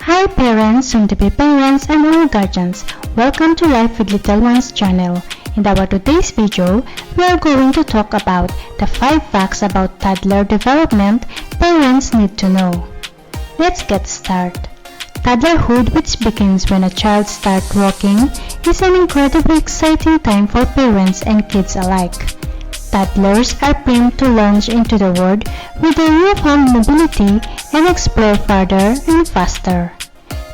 Hi parents, soon-to-be parents, and all guardians. Welcome to Life with Little Ones channel. In our today's video, we are going to talk about the 5 facts about toddler development parents need to know. Let's get started. Toddlerhood, which begins when a child starts walking, is an incredibly exciting time for parents and kids alike. Toddlers are primed to launch into the world with their newfound mobility and explore farther and faster.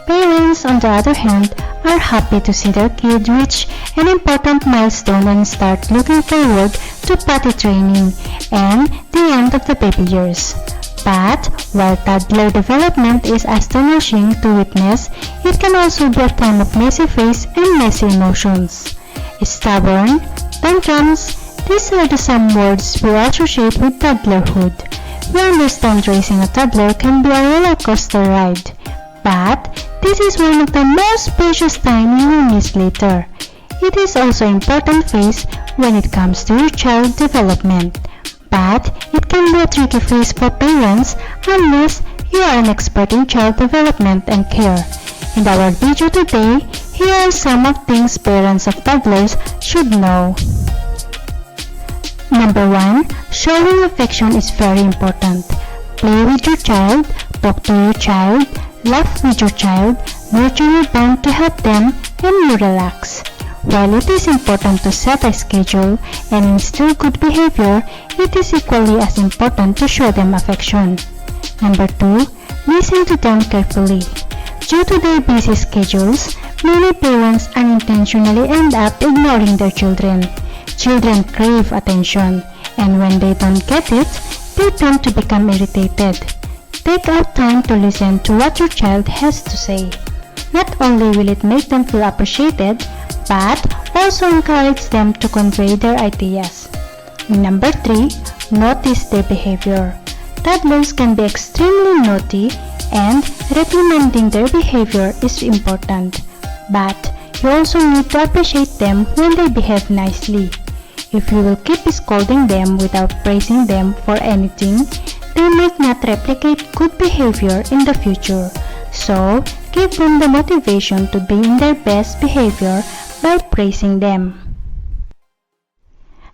Parents, on the other hand, are happy to see their kid reach an important milestone and start looking forward to potty training and the end of the baby years. But while toddler development is astonishing to witness, it can also be a time of messy face and messy emotions. Stubborn, tantrums, these are the some words we associate with toddlerhood. We understand raising a toddler can be a roller coaster ride, but this is one of the most precious times you will miss later. It is also an important phase when it comes to your child development, but it can be a tricky phase for parents unless you are an expert in child development and care. In our video today, here are some of things parents of toddlers should know. Number 1. Showing affection is very important. Play with your child, talk to your child, laugh with your child, nurture your bond to help them, and you relax. While it is important to set a schedule and instill good behavior, it is equally as important to show them affection. Number 2. Listen to them carefully. Due to their busy schedules, many parents unintentionally end up ignoring their children. Children crave attention, and when they don't get it, they tend to become irritated. Take out time to listen to what your child has to say. Not only will it make them feel appreciated, but also encourage them to convey their ideas. Number 3. Notice their behavior. Toddlers can be extremely naughty, and reprimanding their behavior is important. But you also need to appreciate them when they behave nicely. If you will keep scolding them without praising them for anything, they might not replicate good behavior in the future. So, give them the motivation to be in their best behavior by praising them.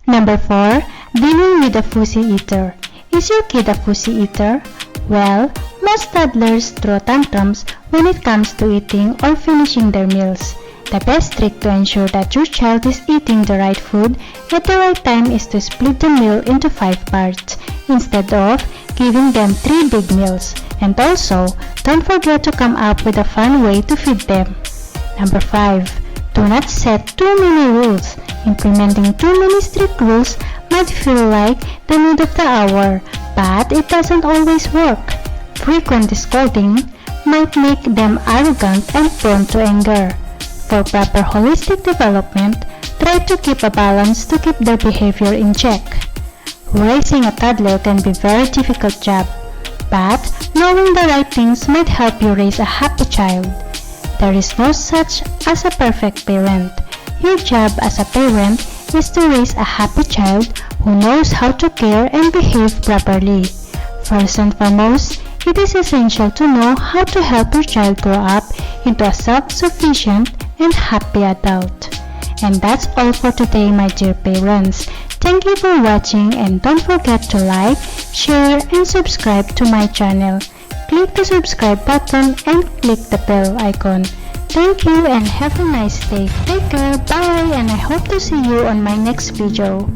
Number 4. Dealing with a fussy eater. Is your kid a fussy eater? Well, most toddlers throw tantrums when it comes to eating or finishing their meals. The best trick to ensure that your child is eating the right food at the right time is to split the meal into 5 parts instead of giving them 3 big meals. And also, don't forget to come up with a fun way to feed them. Number 5. Do not set too many rules. Implementing too many strict rules might feel like the need of the hour, but it doesn't always work. Frequent scolding might make them arrogant and prone to anger. For proper holistic development, try to keep a balance to keep their behavior in check. Raising a toddler can be a very difficult job, but knowing the right things might help you raise a happy child. There is no such as a perfect parent. Your job as a parent is to raise a happy child who knows how to care and behave properly. First and foremost, it is essential to know how to help your child grow up into a self-sufficient and happy adult. And that's all for today, my dear parents. Thank you for watching, and don't forget to like, share, and subscribe to my channel. Click the subscribe button and click the bell icon. Thank you and have a nice day. Take care, bye, and I hope to see you on my next video.